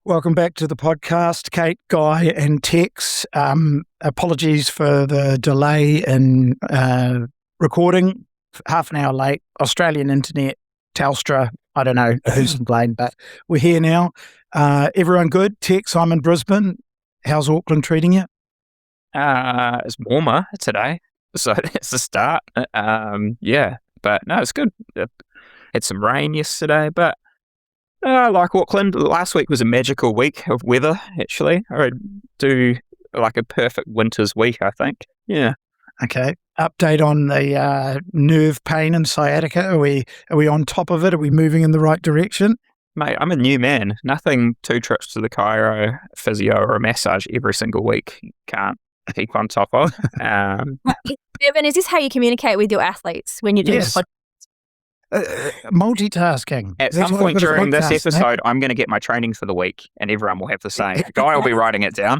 Welcome back to the podcast, Kate, Guy and Tex. Apologies for the delay in recording, half an hour late. Australian internet, Telstra, I don't know who's to blame, but we're here now. Everyone good? Tex, I'm in Brisbane. How's Auckland treating you? It's warmer today, so that's the start. But no, it's good. Had some rain yesterday, but I like Auckland. Last week was a magical week of weather, actually. I would do like a perfect winter's week, I think. Yeah. Okay. Update on the nerve pain and sciatica. Are we on top of it? Are we moving in the right direction? Mate, I'm a new man. Nothing 2 trips to the chiro, physio or a massage every single week. Can't keep on top of. Evan, is this how you communicate with your athletes when you do Yes. Multitasking. At some point during this episode, I'm going to get my training for the week and everyone will have the same. Guy will be writing it down.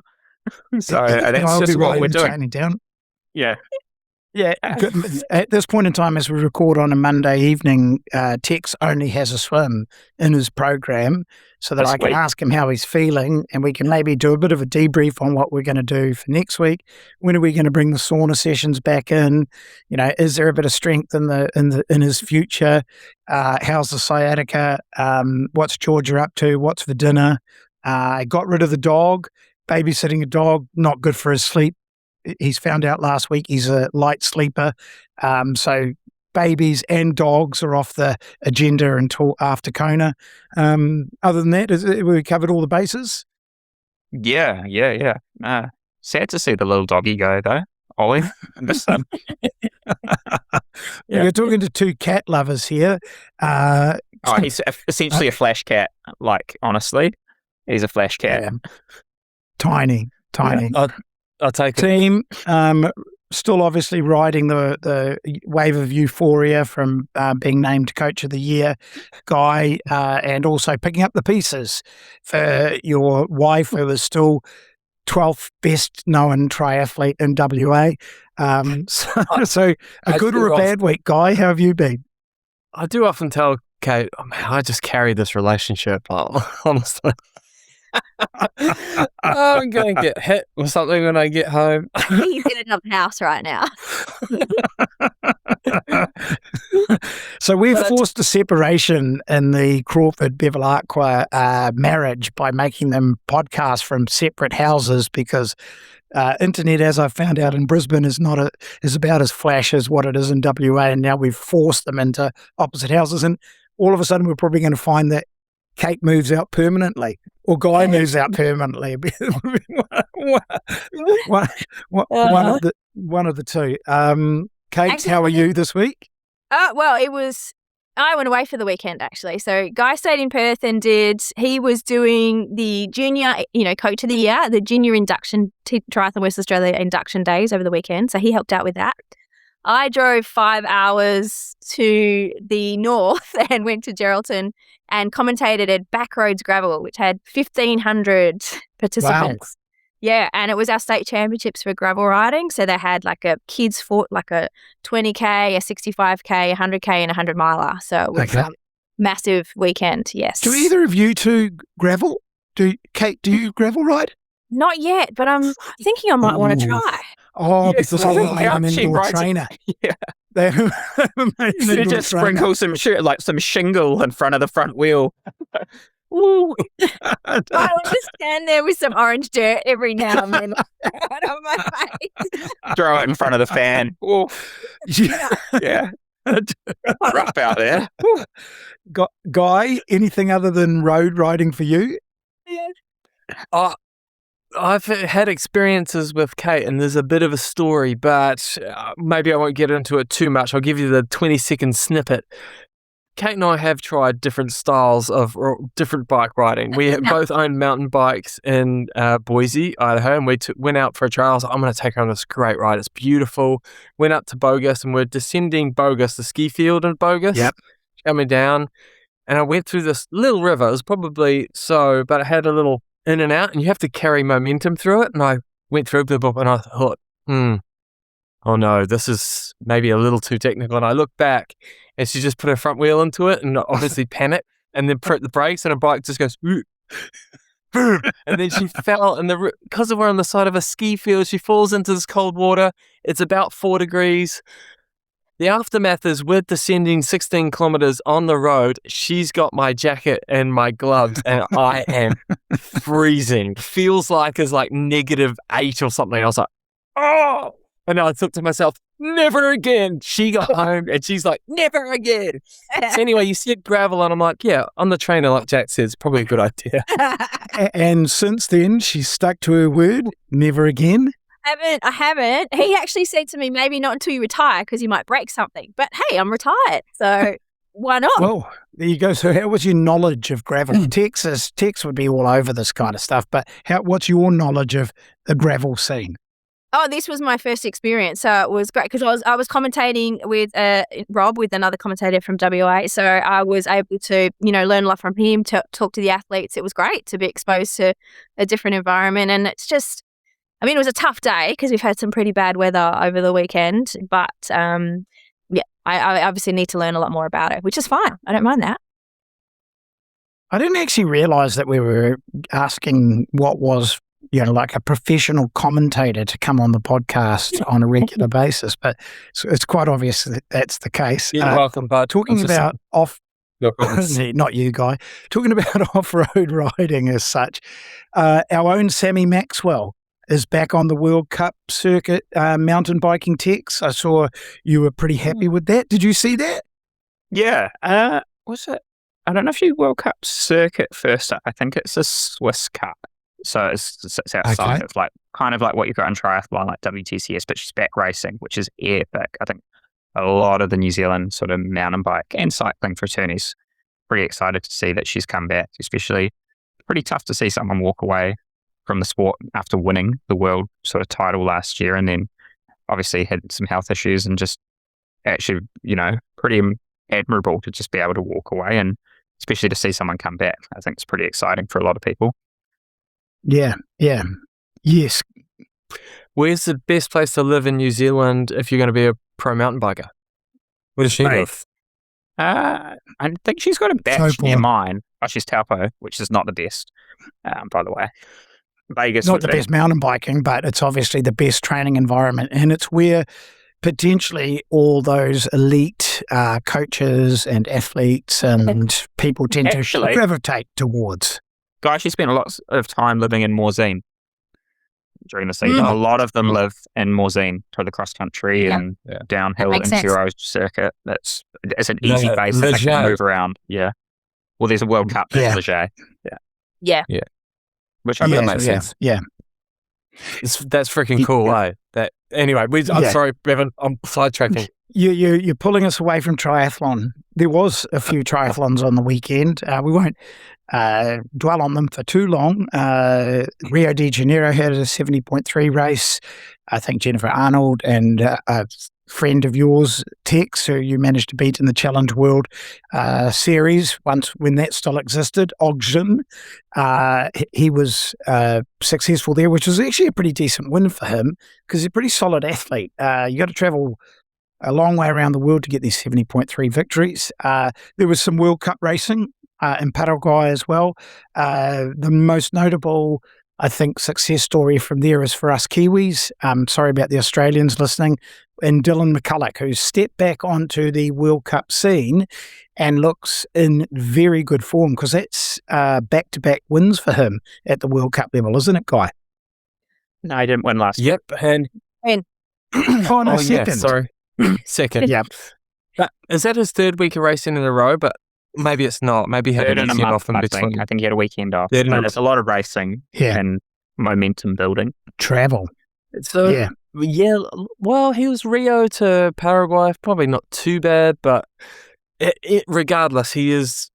So that's just what we're doing. Down. Yeah. Yeah. At this point in time, as we record on a Monday evening, Tex only has a swim in his program so that I can ask him how he's feeling and we can maybe do a bit of a debrief on what we're going to do for next week. When are we going to bring the sauna sessions back in? You know, is there a bit of strength in his future? How's the sciatica? What's Georgia up to? What's for dinner? Got rid of the dog. Babysitting a dog, not good for his sleep. He's found out last week he's a light sleeper. So babies and dogs are off the agenda until after Kona. Other than that, we covered all the bases? Yeah. Sad to see the little doggy go, though. Ollie. You're talking to 2 cat lovers here. He's essentially a flash cat, like, honestly. He's a flash cat. Yeah. Tiny. Yeah, I'll take Team, still obviously riding the wave of euphoria from being named Coach of the Year, Guy, and also picking up the pieces for your wife, who is still 12th best known triathlete in WA. So a good or a bad week, Guy? How have you been? I do often tell Kate, I just carry this relationship, honestly. I'm going to get hit with something when I get home. He's in another house right now. So we've forced a separation in the Crawford-Bevilacqua marriage by making them podcast from separate houses because internet, as I found out in Brisbane, is about as flash as what it is in WA, and now we've forced them into opposite houses, and all of a sudden we're probably going to find that Kate moves out permanently, or Guy moves out permanently. one of the two. Kate, actually, how are you this week? Well, I went away for the weekend, actually. So Guy stayed in Perth and he was doing the junior, Coach of the Year, the junior induction, Triathlon West Australia induction days over the weekend. So he helped out with that. I drove 5 hours to the north and went to Geraldton and commentated at Backroads Gravel, which had 1,500 participants. Wow. Yeah, and it was our state championships for gravel riding. So they had like a kids fought like a 20K, a 65K, 100K and a 100 miler. So it was a massive weekend, yes. Do either of you two gravel? Kate, do you gravel ride? Not yet, but I'm thinking I might want to try. Oh, yes, because I'm an indoor trainer. Yeah. You just sprinkle some shingle in front of the front wheel. Ooh. I will just stand there with some orange dirt every now and then right on my face. Throw it in front of the fan. Ooh. Yeah. Rough out there. Guy, anything other than road riding for you? Yeah. I've had experiences with Kate, and there's a bit of a story, but maybe I won't get into it too much. I'll give you the 20-second snippet. Kate and I have tried different styles of different bike riding. We both own mountain bikes in Boise, Idaho, and we went out for a trail. I was like, I'm going to take her on this great ride. It's beautiful. Went up to Bogus, and we're descending Bogus, the ski field in Bogus. Yep. Coming down, and I went through this little river. It was probably but it had a little in and out, and you have to carry momentum through it. And I went through the book, and I thought, oh no, this is maybe a little too technical. And I looked back, and she just put her front wheel into it, and obviously panicked, and then pricked the brakes, and her bike just goes, ooh. boom. And then she fell, and because we're on the side of a ski field, she falls into this cold water. It's about 4 degrees. The aftermath is we're descending 16 kilometers on the road. She's got my jacket and my gloves, and I am freezing. Feels like it's like -8 or something. I was like, oh! And I thought to myself, never again. She got home and she's like, never again. So anyway, you said gravel, and I'm like, yeah, on the trainer, like Jack says, probably a good idea. And since then, she's stuck to her word, never again. I haven't. He actually said to me, maybe not until you retire because you might break something. But hey, I'm retired, so why not? Well, there you go. So how was your knowledge of gravel? Tex would be all over this kind of stuff, but what's your knowledge of the gravel scene? Oh, this was my first experience, so it was great because I was commentating with Rob, with another commentator from WA, so I was able to, learn a lot from him, to talk to the athletes. It was great to be exposed to a different environment, and it's just, it was a tough day because we've had some pretty bad weather over the weekend, but I obviously need to learn a lot more about it, which is fine. I don't mind that. I didn't actually realise that we were asking what was, like a professional commentator to come on the podcast on a regular basis, but it's quite obvious that that's the case. You're welcome, bud. Talking about not you, Guy. Talking about off-road riding as such, our own Sammie Maxwell is back on the World Cup circuit, mountain biking, Tex. I saw you were pretty happy with that. Did you see that? Yeah. Was it? I don't know if you World Cup circuit first up. I think it's a Swiss Cup. So it's outside of kind of like what you got in triathlon, like WTCS, but she's back racing, which is epic. I think a lot of the New Zealand sort of mountain bike and cycling fraternities pretty excited to see that she's come back, especially pretty tough to see someone walk away from the sport after winning the world sort of title last year, and then obviously had some health issues, and just actually, pretty admirable to just be able to walk away, and especially to see someone come back. I think it's pretty exciting for a lot of people. Yeah. Yes. Where's the best place to live in New Zealand if you're going to be a pro mountain biker? Where does she live? I think she's got a batch near mine. Oh, she's Taupo, which is not the best, by the way. Vegas, not the best mountain biking, but it's obviously the best training environment, and it's where potentially all those elite coaches and athletes and people tend to gravitate towards. Guys, she spent a lot of time living in Morzine during the season. A lot of them live in Morzine for the cross country and downhill enduro circuit. It's an easy base that they can move around. Yeah. Well, there's a World Cup in Leger. Yeah. Which makes sense. Yeah. That's freaking cool, eh? Anyway, I'm sorry, Bevan, I'm sidetracking. You're pulling us away from triathlon. There was a few triathlons on the weekend. We won't dwell on them for too long. Rio de Janeiro had a 70.3 race. I think Jennifer Arnold and a friend of yours, Tex, who you managed to beat in the Challenge World series when that still existed, Ogden. He was successful there, which was actually a pretty decent win for him because he's a pretty solid athlete. You got to travel a long way around the world to get these 70.3 victories. There was some World Cup racing in Paraguay as well. The most notable, I think, success story from there is for us Kiwis. Sorry about the Australians listening. And Dylan McCulloch, who's stepped back onto the World Cup scene and looks in very good form because that's back-to-back wins for him at the World Cup level, isn't it, Guy? No, he didn't win last year. Yep. And second. Yeah, sorry. Second. Yeah. Is that his third week of racing in a row? But maybe it's not. Maybe he had a weekend off in between. I think he had a weekend off. There's a lot of racing and momentum building. Travel. So, yeah. Well, he was Rio to Paraguay. Probably not too bad, but regardless, he is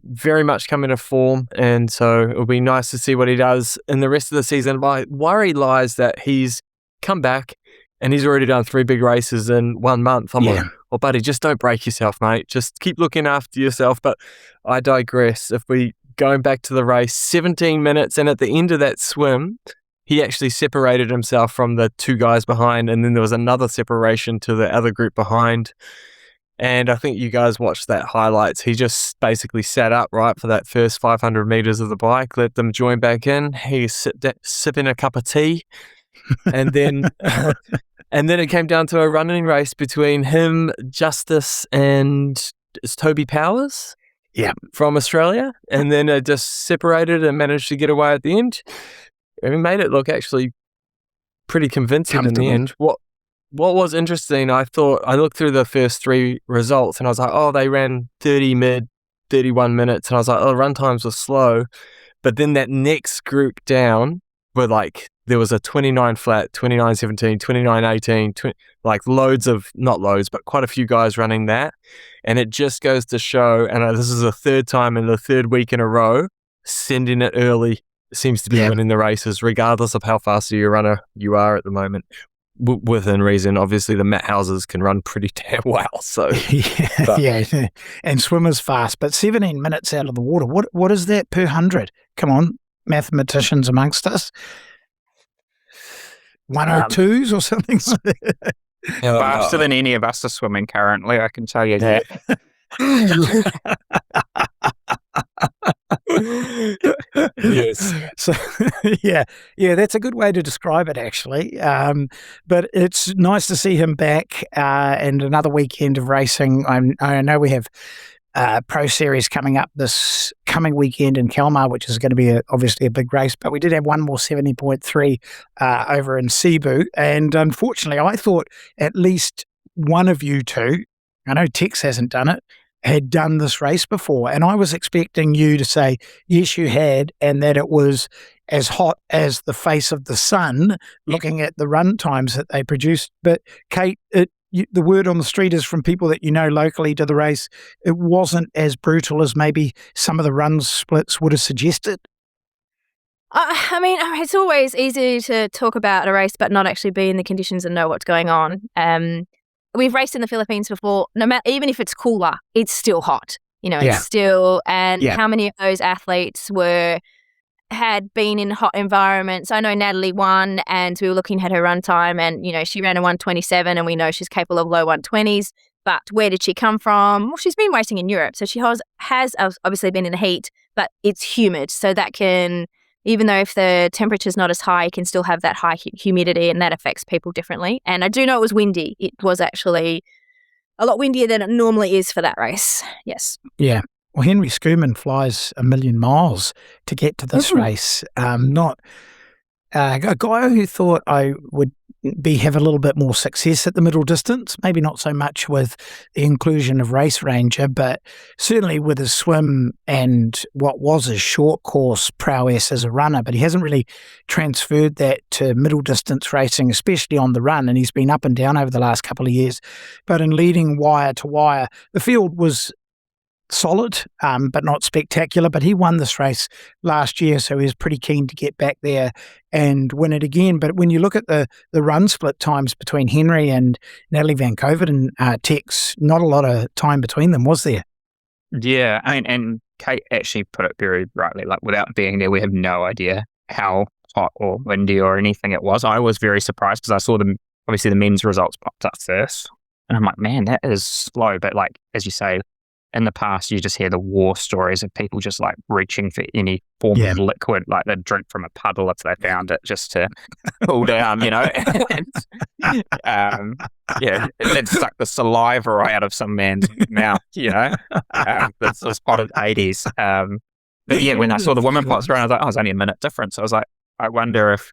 very much coming to form, and so it'll be nice to see what he does in the rest of the season. My worry lies that he's come back and he's already done 3 big races in 1 month. I'm like, well, buddy, just don't break yourself, mate. Just keep looking after yourself. But I digress. If we going back to the race, 17 minutes, and at the end of that swim, he actually separated himself from the 2 guys behind, and then there was another separation to the other group behind. And I think you guys watched that highlights. He just basically sat up right for that first 500 meters of the bike, let them join back in. He sipping a cup of tea, and then and then it came down to a running race between him, Justice, and it's Toby Powers, from Australia, and then it just separated and managed to get away at the end. And he made it look actually pretty convincing in the end. What was interesting, I looked through the first 3 results and I was like, oh, they ran 30 mid, 31 minutes. And I was like, oh, run times were slow. But then that next group down were like, there was a 29 flat, 29.17, 29.18, like loads of, not loads, but quite a few guys running that. And it just goes to show, and this is the 3rd time in the 3rd week in a row, sending it early seems to be winning the races, regardless of how fast a runner you are at the moment. Within reason, obviously the Matt Houses can run pretty damn well. So and swimmers fast, but 17 minutes out of the water. What is that per 100? Come on, mathematicians amongst us. 102s or something like that. Faster than any of us are swimming currently, I can tell you that. Yes. So that's a good way to describe it, actually. But it's nice to see him back and another weekend of racing. I know we have Pro Series coming up this coming weekend in Kalmar, which is going to be obviously a big race. But we did have one more 70.3 over in Cebu, and unfortunately, I thought at least one of you two, I know Tex hasn't done it, had done this race before, and I was expecting you to say yes you had, and that it was as hot as the face of the sun looking at the run times that they produced. But Kate, the word on the street is from people that you know locally to the race, it wasn't as brutal as maybe some of the run splits would have suggested. I mean, it's always easy to talk about a race but not actually be in the conditions and know what's going on. We've raced in the Philippines before. No matter, even if it's cooler, it's still hot. It's still. And how many of those athletes had been in hot environments? I know Natalie won, and we were looking at her run time, and she ran a 1:27, and we know she's capable of low 1:20s. But where did she come from? Well, she's been racing in Europe, so she has obviously been in the heat, but it's humid, so that can. Even though if the temperature's not as high, you can still have that high humidity, and that affects people differently. And I do know it was windy. It was actually a lot windier than it normally is for that race. Yes. Yeah. Well, Henry Schoeman flies 1 million miles to get to this race. Not a guy who thought I would have a little bit more success at the middle distance, maybe not so much with the inclusion of Race Ranger, but certainly with his swim and what was his short course prowess as a runner. But he hasn't really transferred that to middle distance racing, especially on the run, and he's been up and down over the last couple of years. But in leading wire to wire, the field was solid, but not spectacular. But he won this race last year, so he was pretty keen to get back there and win it again. But when you look at the run split times between Henry and Natalie Van Covert and Tex, not a lot of time between them, was there? Yeah, and Kate actually put it very rightly. Like, without being there, we have no idea how hot or windy or anything it was. I was very surprised because I saw obviously the men's results popped up first, and I'm like, man, that is slow. But like, as you say, in the past, you just hear the war stories of people just like reaching for any form of liquid, like they'd drink from a puddle if they found it just to cool down, and, they'd suck the saliva right out of some man's mouth, This was part of the 80s. But yeah, when I saw the women plots around, I was like, oh, it's only a minute difference. I was like, I wonder if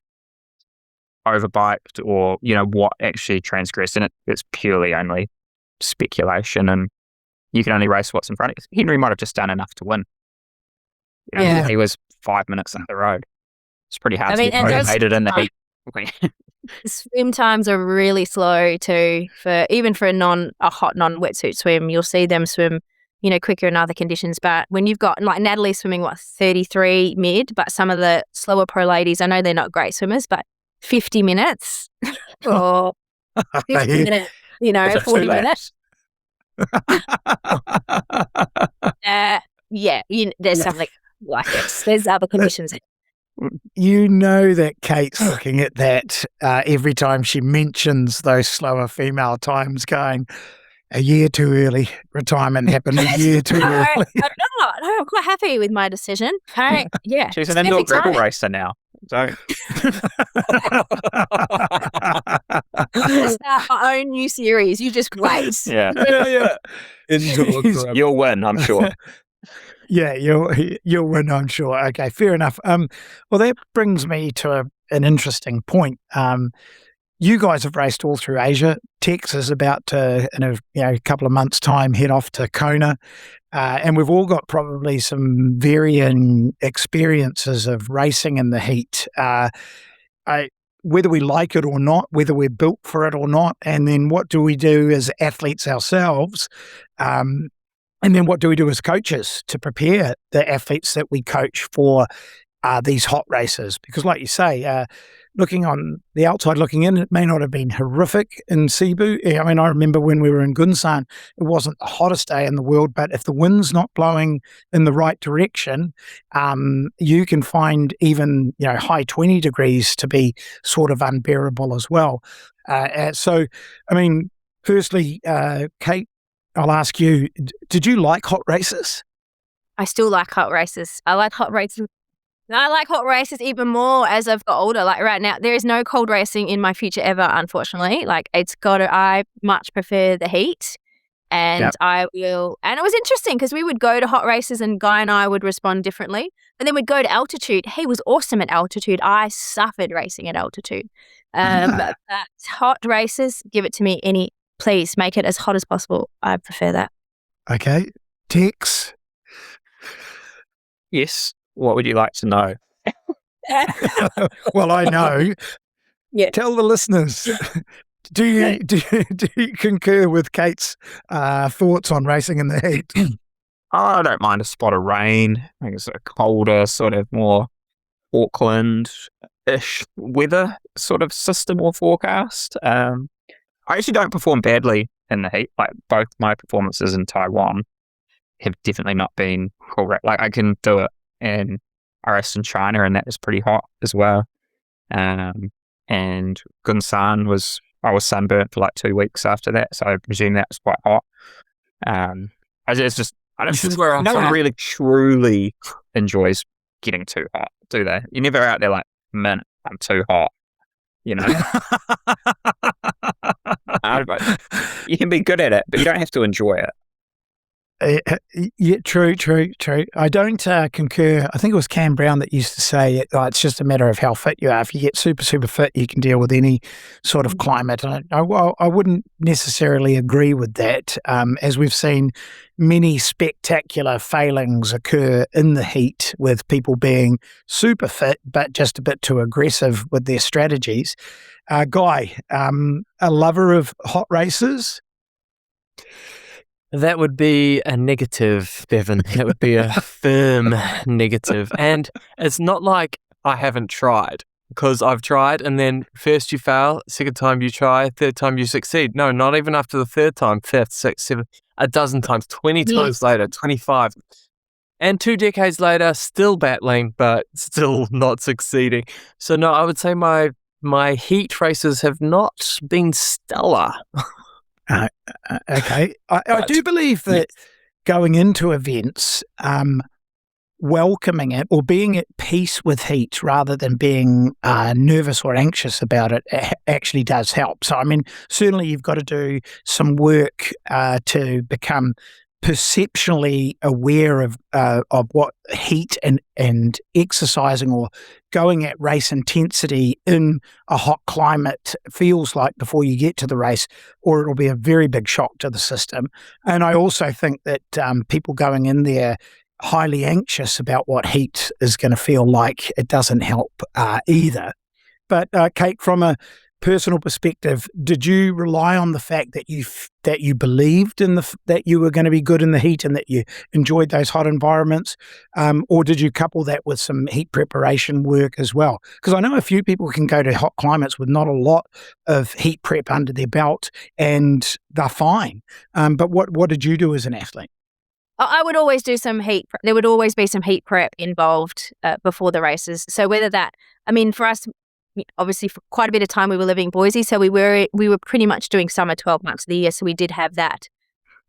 overbiked or, what actually transgressed, and it's purely only speculation, and you can only race what's in front of you. Henry might have just done enough to win. He was 5 minutes up the road. It's pretty hard to get motivated in the heat. Swim times are really slow too. Even for a hot non-wetsuit swim, you'll see them swim, quicker in other conditions. But when you've got like Natalie swimming 33 mid, but some of the slower pro ladies, I know they're not great swimmers, but 50 minutes or 50 minutes, 40 minutes. There's something like this. There's other conditions. That Kate's looking at that every time she mentions those slower female times, going, a year too early. Retirement happened a year too early. I'm not. No, I'm quite happy with my decision. Yeah. She's an indoor gravel racer now. So Let's start our own new series. You just wait. yeah. Indoor You'll win, I'm sure. Yeah, you'll win, I'm sure. Okay, fair enough. Well, that brings me to an interesting point. You guys have raced all through Asia. Tex is about to, in a couple of months' time, head off to Kona. And we've all got probably some varying experiences of racing in the heat. Whether we like it or not, whether we're built for it or not, and then what do we do as athletes ourselves? And then what do we do as coaches to prepare the athletes that we coach for these hot races? Because like you say, looking on the outside looking in, it may not have been horrific in Cebu. I mean, I remember when we were in Gunsan, it wasn't the hottest day in the world, but if the wind's not blowing in the right direction, you can find even, high 20 degrees to be sort of unbearable as well. So, I mean, firstly, Kate, I'll ask you, did you like hot races? I still like hot races. I like hot races. I like hot races even more as I've got older. Like right now, there is no cold racing in my future ever, unfortunately. Like I much prefer the heat. And and it was interesting because we would go to hot races and Guy and I would respond differently. But then we'd go to altitude. He was awesome at altitude. I suffered racing at altitude. But hot races, give it to me please make it as hot as possible. I prefer that. Okay. Tex? Yes. What would you like to know? Well, I know. Yeah. Tell the listeners. Do you concur with Kate's thoughts on racing in the heat? I don't mind a spot of rain. I think it's a colder, sort of more Auckland-ish weather sort of system or forecast. I actually don't perform badly in the heat. Like both my performances in Taiwan have definitely not been correct. Like I can do it. And I raced in China, and that was pretty hot as well. And Gunsan I was sunburnt for like 2 weeks after that, so I presume that was quite hot. No one really truly enjoys getting too hot, do they? You're never out there like, man, I'm too hot. You can be good at it, but you don't have to enjoy it. Yeah, true. I don't concur. I think it was Cam Brown that used to say it's just a matter of how fit you are. If you get super, super fit, you can deal with any sort of climate. And I wouldn't necessarily agree with that, as we've seen many spectacular failings occur in the heat with people being super fit, but just a bit too aggressive with their strategies. Guy, a lover of hot races? That would be a negative, Bevan. That would be a firm negative. And it's not like I haven't tried, because I've tried and then first you fail, second time you try, third time you succeed. No, not even after the third time, fifth, sixth, seventh, a dozen times, 20 times later, 25. And 2 decades later, still battling, but still not succeeding. So no, I would say my heat races have not been stellar. Okay. I do believe that going into events, welcoming it or being at peace with heat rather than being nervous or anxious about it actually does help. So, I mean, certainly you've got to do some work to become perceptually aware of what heat and exercising or going at race intensity in a hot climate feels like before you get to the race, or it'll be a very big shock to the system. And I also think that people going in there highly anxious about what heat is going to feel like, it doesn't help either. But Kate, from a personal perspective, did you rely on the fact that you believed in that you were going to be good in the heat and that you enjoyed those hot environments, or did you couple that with some heat preparation work as well? Because I know a few people can go to hot climates with not a lot of heat prep under their belt and they're fine. But what did you do as an athlete? I would always do some heat. There would always be some heat prep involved before the races. So for us, obviously for quite a bit of time we were living in Boise, so we were pretty much doing summer 12 months of the year, so we did have that.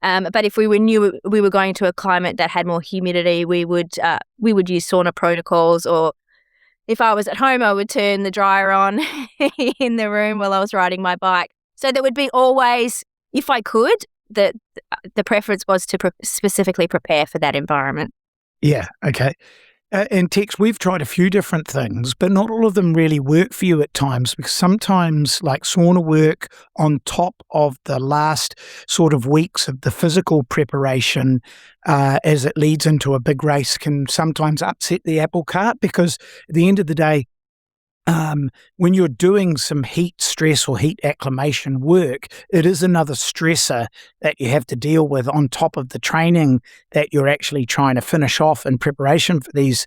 But if we knew we were going to a climate that had more humidity, we would use sauna protocols. Or if I was at home, I would turn the dryer on in the room while I was riding my bike. So there would be always, if I could, the preference was to specifically prepare for that environment. Yeah, okay. And Tex, we've tried a few different things, but not all of them really work for you at times, because sometimes like sauna work on top of the last sort of weeks of the physical preparation as it leads into a big race can sometimes upset the apple cart, because at the end of the day, when you're doing some heat stress or heat acclimation work, it is another stressor that you have to deal with on top of the training that you're actually trying to finish off in preparation for these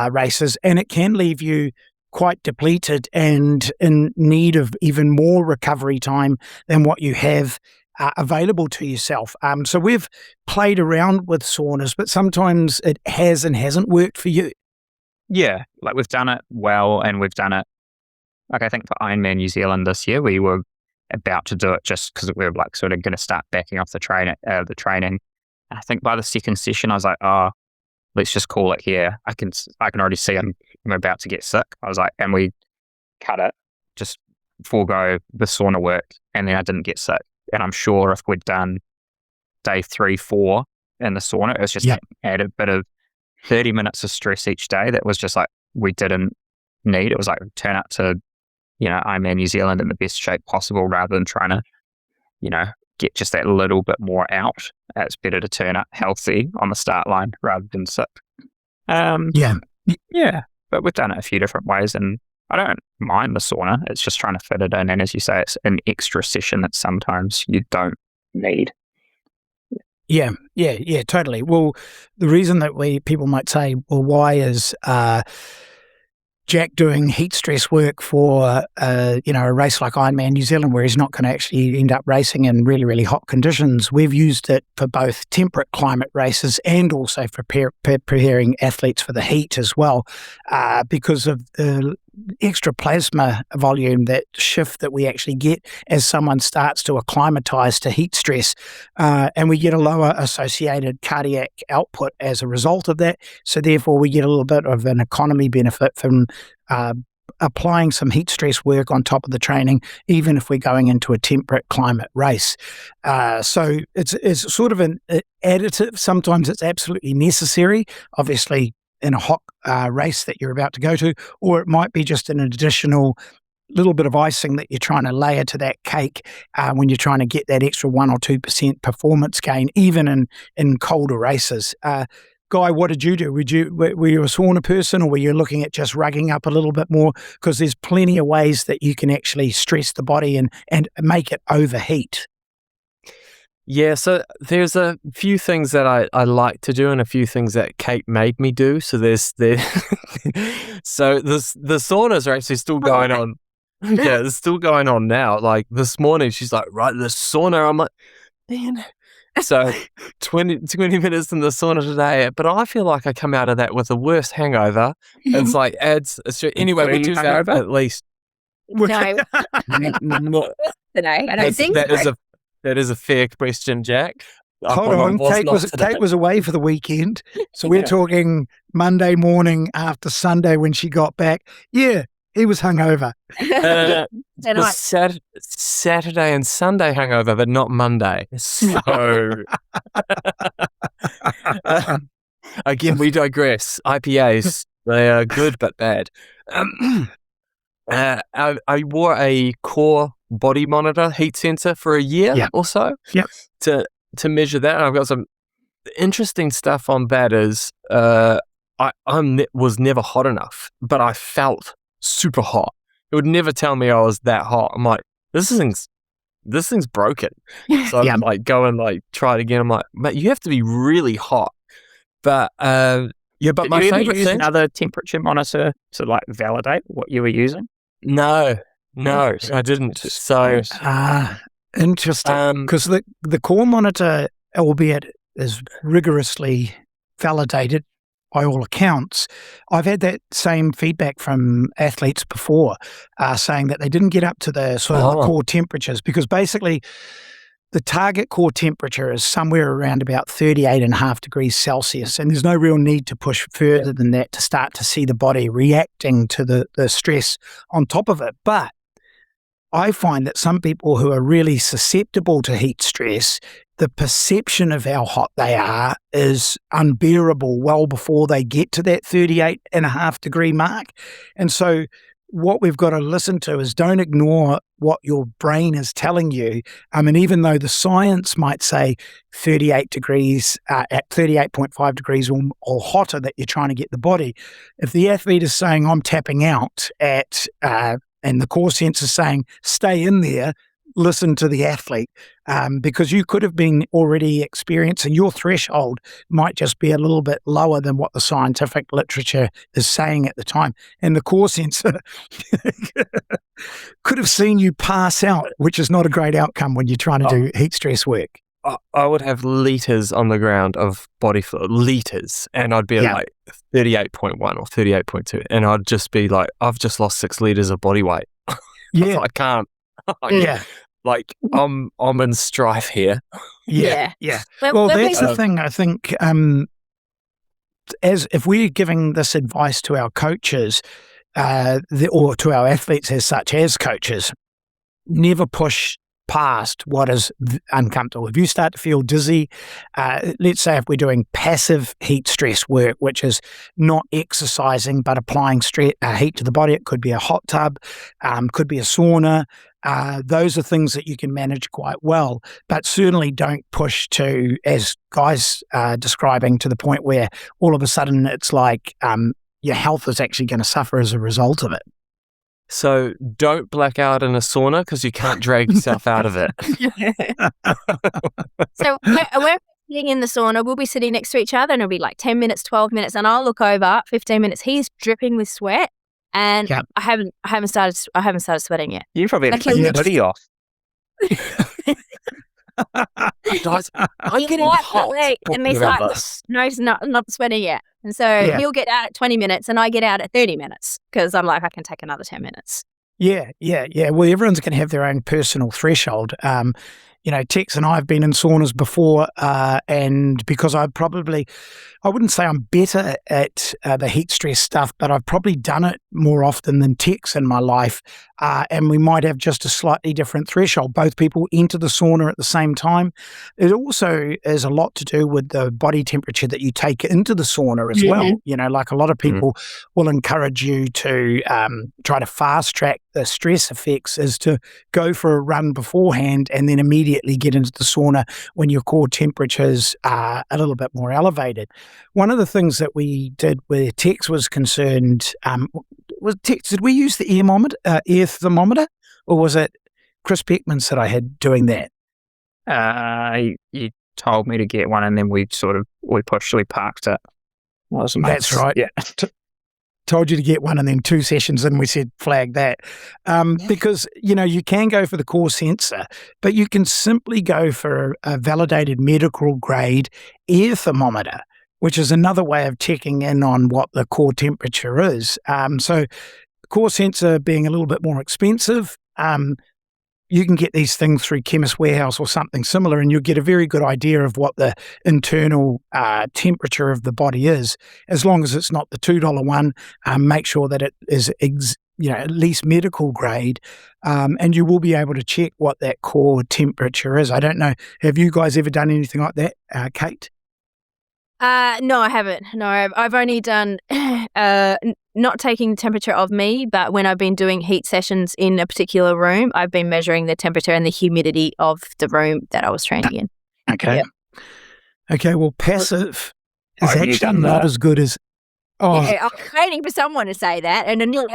races. And it can leave you quite depleted and in need of even more recovery time than what you have available to yourself. So we've played around with saunas, but sometimes it has and hasn't worked for you. Yeah, like we've done it well, and we've done it, like I think for Ironman New Zealand this year, we were about to do it just because we were like sort of going to start backing off the training. And I think by the second session, I was like, oh, let's just call it here. I can already see I'm about to get sick. I was like, and we cut it, just forego the sauna work, and then I didn't get sick. And I'm sure if we'd done day 3, 4 in the sauna, it was just add a bit of 30 minutes of stress each day that was just like we didn't need. It was like turn up to, Ironman New Zealand in the best shape possible rather than trying to, get just that little bit more out. It's better to turn up healthy on the start line rather than sick. Yeah, but we've done it a few different ways, and I don't mind the sauna. It's just trying to fit it in, and as you say, it's an extra session that sometimes you don't need. Yeah, totally. Well, the reason that people might say, well, why is Jack doing heat stress work for a race like Ironman New Zealand, where he's not going to actually end up racing in really, really hot conditions? We've used it for both temperate climate races and also for preparing athletes for the heat as well, because of the extra plasma volume, that shift that we actually get as someone starts to acclimatize to heat stress, and we get a lower associated cardiac output as a result of that. So therefore we get a little bit of an economy benefit from applying some heat stress work on top of the training, even if we're going into a temperate climate race. So it's sort of an additive. Sometimes it's absolutely necessary, obviously, in a hot race that you're about to go to, or it might be just an additional little bit of icing that you're trying to layer to that cake when you're trying to get that extra 1 or 2% performance gain, even in colder races. Guy, what did you do? Were you a sauna person, or were you looking at just rugging up a little bit more? Because there's plenty of ways that you can actually stress the body and make it overheat. Yeah, so there's a few things that I like to do and a few things that Kate made me do. So the saunas are actually still going on. Yeah, it's still going on now. Like this morning, she's like, right, the sauna. I'm like, man. So 20 minutes in the sauna today, but I feel like I come out of that with a worse hangover. It's like anyway, we do that at least. No, today. I don't think that is a fair question, Jack. Hold on, Kate was away for the weekend, so we're talking Monday morning after Sunday when she got back. Yeah, he was hungover. Saturday and Sunday hungover, but not Monday. So again, we digress. IPAs, they are good but bad. I wore a core body monitor heat sensor for a year or so to measure that. And I've got some interesting stuff on that. Is I was never hot enough, but I felt super hot. It would never tell me I was that hot. I'm like, this thing's broken. So I'm like, go and like try it again. I'm like, mate, you have to be really hot. But but my favorite thing, another temperature monitor to like validate what you were using. No, I didn't. So interesting. Because the core monitor, albeit is rigorously validated by all accounts, I've had that same feedback from athletes before, saying that they didn't get up to the sort of core temperatures, because basically the target core temperature is somewhere around about 38.5 degrees Celsius, and there's no real need to push further than that to start to see the body reacting to the stress on top of it. But I find that some people who are really susceptible to heat stress, the perception of how hot they are is unbearable well before they get to that 38.5 degree mark. And so what we've got to listen to is don't ignore what your brain is telling you. I mean, even though the science might say 38 degrees, at 38.5 degrees or hotter that you're trying to get the body, if the athlete is saying, I'm tapping out at, and the core sense is saying, stay in there, listen to the athlete, because you could have been already experiencing, your threshold might just be a little bit lower than what the scientific literature is saying at the time. And the core sensor could have seen you pass out, which is not a great outcome when you're trying to do heat stress work. I would have litres on the ground of body fluid, litres, and I'd be at like 38.1 or 38.2, and I'd just be like, I've just lost 6 litres of body weight. Yeah. I can't. Like, I'm in strife here. Yeah. Well, that's the thing. I think as if we're giving this advice to our coaches or to our athletes as such as coaches, never push past what is uncomfortable. If you start to feel dizzy, let's say if we're doing passive heat stress work, which is not exercising but applying heat to the body, it could be a hot tub, could be a sauna. Those are things that you can manage quite well, but certainly don't push to, as Guy's describing, to the point where all of a sudden it's like your health is actually going to suffer as a result of it. So don't black out in a sauna because you can't drag yourself out of it. So we're sitting in the sauna, we'll be sitting next to each other and it'll be like 10 minutes, 12 minutes, and I'll look over, 15 minutes, he's dripping with sweat. And I haven't started sweating yet. You probably have to take your hoodie off. Guys, I'm getting hot. And he's like, no, he's not sweating yet. And so he'll get out at 20 minutes and I get out at 30 minutes because I'm like, I can take another 10 minutes. Yeah. Well, everyone's going to have their own personal threshold. Tex and I have been in saunas before, and because I wouldn't say I'm better at the heat stress stuff, but I've probably done it more often than Tex in my life, and we might have just a slightly different threshold. Both people enter the sauna at the same time. It also is a lot to do with the body temperature that you take into the sauna as well. Like a lot of people will encourage you to try to fast track the stress effects is to go for a run beforehand and then immediately get into the sauna when your core temperatures are a little bit more elevated. One of the things that we did where Tex was concerned did we use the air thermometer, or was it Chris Beckman said I had doing that? You told me to get one, and then we parked it. That's right. Yeah. Told you to get one, and then 2 sessions in we said flag that, because you can go for the core sensor, but you can simply go for a validated medical grade air thermometer, which is another way of checking in on what the core temperature is. So the core sensor being a little bit more expensive, you can get these things through Chemist Warehouse or something similar, and you'll get a very good idea of what the internal temperature of the body is. As long as it's not the $2 one, make sure that it is at least medical grade, and you will be able to check what that core temperature is. I don't know, have you guys ever done anything like that, Kate? No, I haven't. No, I've only done not taking the temperature of me, but when I've been doing heat sessions in a particular room, I've been measuring the temperature and the humidity of the room that I was training in. Okay. Yep. Okay, well, passive is actually not as good as... Yeah, I'm waiting for someone to say that. And then it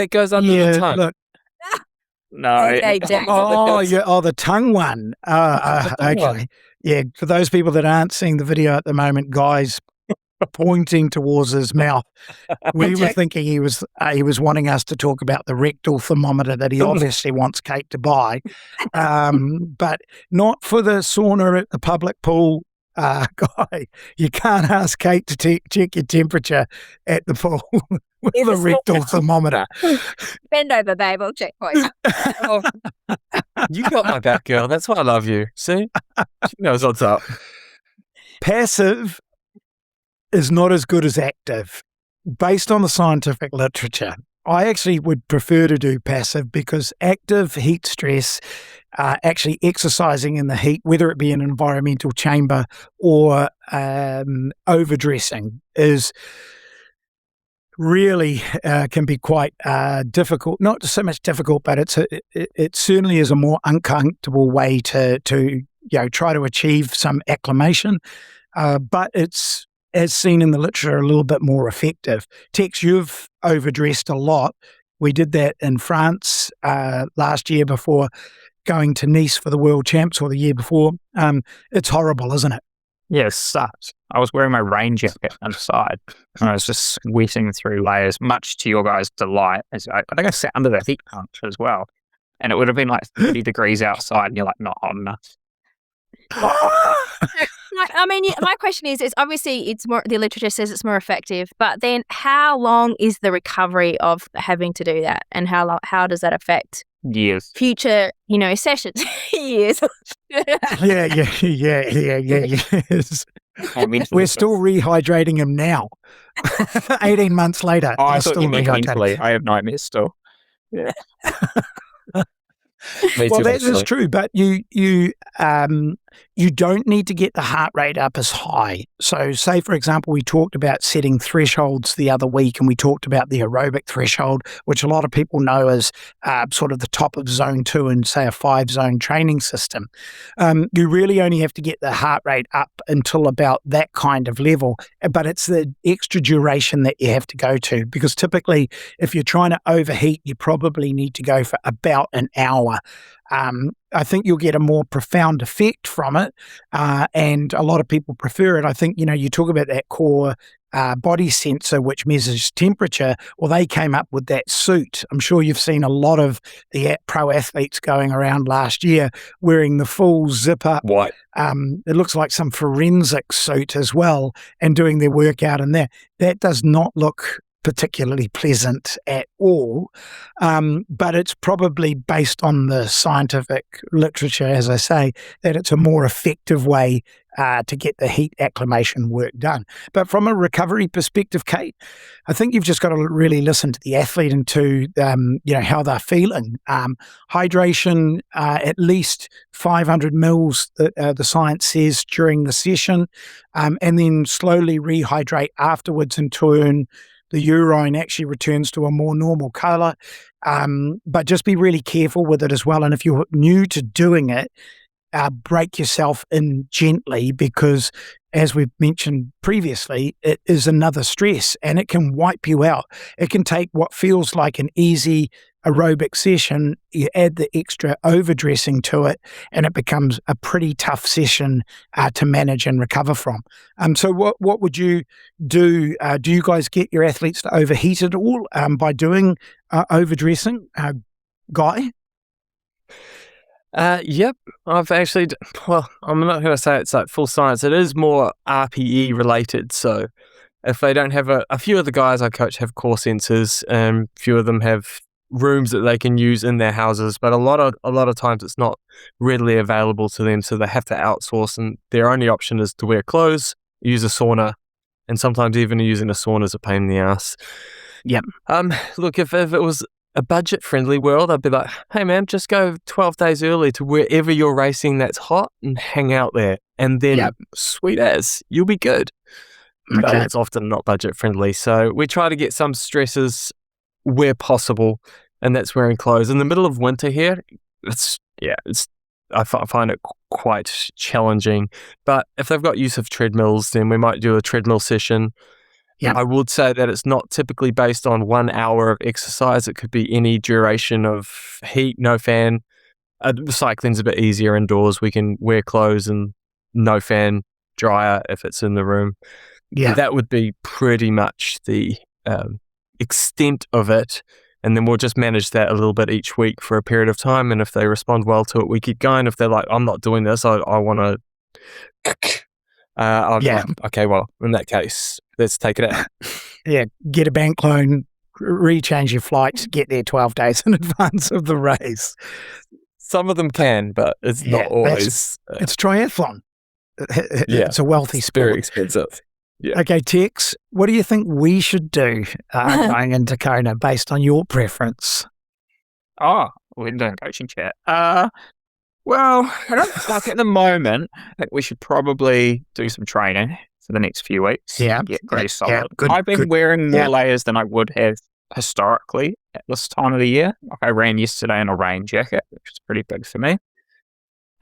goes under the tongue. Look. No. The tongue one. Okay. Yeah, for those people that aren't seeing the video at the moment, Guy's pointing towards his mouth. We were thinking he was wanting us to talk about the rectal thermometer that he obviously wants Kate to buy, but not for the sauna at the public pool. Guy, you can't ask Kate to check your temperature at the pool with a rectal thermometer. Bend over, babe. I'll check for you. Oh, you got my back, girl. That's why I love you. See? She knows what's up. Passive is not as good as active. Based on the scientific literature, I actually would prefer to do passive because active heat stress, actually exercising in the heat, whether it be an environmental chamber or overdressing, is really can be quite difficult. Not so much difficult, but it certainly is a more uncomfortable way to try to achieve some acclimation. But it's, as seen in the literature, a little bit more effective. Tex, you've overdressed a lot. We did that in France last year before going to Nice for the World Champs, or the year before. It's horrible, isn't it? Yeah, it sucked. I was wearing my rain jacket inside, and I was just sweating through layers, much to your guys' delight. I think I sat under the heat pump as well, and it would have been like 30 degrees outside, and you're like, not hot enough. I mean, my question is obviously it's more, the literature says it's more effective, but then how long is the recovery of having to do that, and how does that affect years, future, sessions? Years. Yeah. Yes. We're still rehydrating him now. 18 months later. Oh, I thought you meant mentally. I have nightmares still. Yeah. Well, that is true, but you don't need to get the heart rate up as high. So, say, for example, we talked about setting thresholds the other week, and we talked about the aerobic threshold, which a lot of people know as sort of the top of zone 2 in, say, a 5-zone training system. You really only have to get the heart rate up until about that kind of level, but it's the extra duration that you have to go to, because typically if you're trying to overheat, you probably need to go for about an hour. I think you'll get a more profound effect from it, and a lot of people prefer it. I think, you talk about that core body sensor which measures temperature. Well, they came up with that suit. I'm sure you've seen a lot of the pro athletes going around last year wearing the full zip-up. What? It looks like some forensic suit as well, and doing their workout in there. That does not look particularly pleasant at all, but it's probably based on the scientific literature, as I say, that it's a more effective way to get the heat acclimation work done. But from a recovery perspective, Kate, I think you've just got to really listen to the athlete and to how they're feeling. Hydration, at least 500 mils, the science says, during the session, and then slowly rehydrate afterwards and turn the urine actually returns to a more normal colour, but just be really careful with it as well. And if you're new to doing it, break yourself in gently, because as we've mentioned previously, it is another stress and it can wipe you out. It can take what feels like an easy aerobic session, you add the extra overdressing to it, and it becomes a pretty tough session to manage and recover from. So what would you do? Do you guys get your athletes to overheat at all by doing overdressing, Guy? Yep. I've actually, I'm not going to say it's like full science. It is more RPE related. So if they don't have a few of the guys I coach have core sensors, a few of them have rooms that they can use in their houses, but a lot of times it's not readily available to them, so they have to outsource, and their only option is to wear clothes, use a sauna, and sometimes even using a sauna is a pain in the ass. Yep. Look, if it was a budget-friendly world, I'd be like, hey man, just go 12 days early to wherever you're racing that's hot and hang out there, and then sweet as, you'll be good. Okay. But it's often not budget-friendly, so we try to get some stresses where possible, and that's wearing clothes. In the middle of winter here, I find it quite challenging. But if they've got use of treadmills, then we might do a treadmill session. Yeah, I would say that it's not typically based on 1 hour of exercise. It could be any duration of heat, no fan. Cycling's a bit easier indoors. We can wear clothes and no fan, dryer if it's in the room. Yeah, that would be pretty much the extent of it, and then we'll just manage that a little bit each week for a period of time, and if they respond well to it, we keep going. If they're like, I'm not doing this, I want to I'm like, okay, well, in that case, let's take it out. Yeah, get a bank loan, rechange your flights, get there 12 days in advance of the race. Some of them can, but it's not always. It's triathlon. It's a wealthy sport. Very expensive. Yeah. Okay, Tex, what do you think we should do going into Kona based on your preference? Oh, we're doing coaching chat. Well, I don't like at the moment. I think we should probably do some training for the next few weeks. Yeah, get pretty solid. Yeah, good, I've been wearing more layers than I would have historically at this time of the year. Like I ran yesterday in a rain jacket, which is pretty big for me.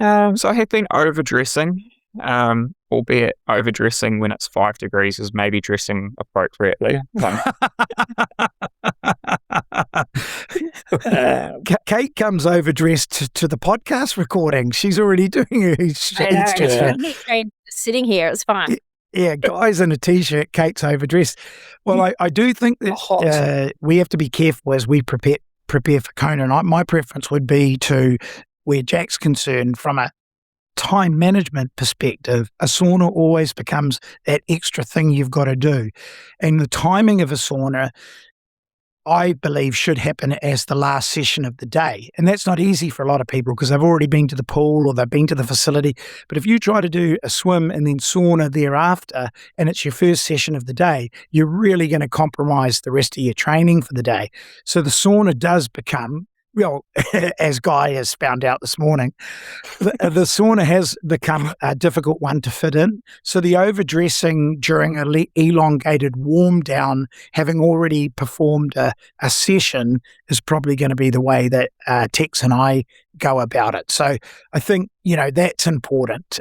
So I have been overdressing, albeit overdressing when it's 5 degrees is maybe dressing appropriately. Kate comes overdressed to the podcast recording. She's already doing her sitting here. It's fine. Yeah, guys in a t-shirt, Kate's overdressed. Well, I do think that we have to be careful as we prepare for Kona. And my preference would be to, where Jack's concerned, from a time management perspective, a sauna always becomes that extra thing you've got to do. And the timing of a sauna, I believe, should happen as the last session of the day. And that's not easy for a lot of people because they've already been to the pool or they've been to the facility. But if you try to do a swim and then sauna thereafter, and it's your first session of the day, you're really going to compromise the rest of your training for the day. So the sauna does become, well, as Guy has found out this morning, the sauna has become a difficult one to fit in. So the overdressing during an elongated warm down, having already performed a session, is probably going to be the way that Tex and I go about it. So I think, that's important.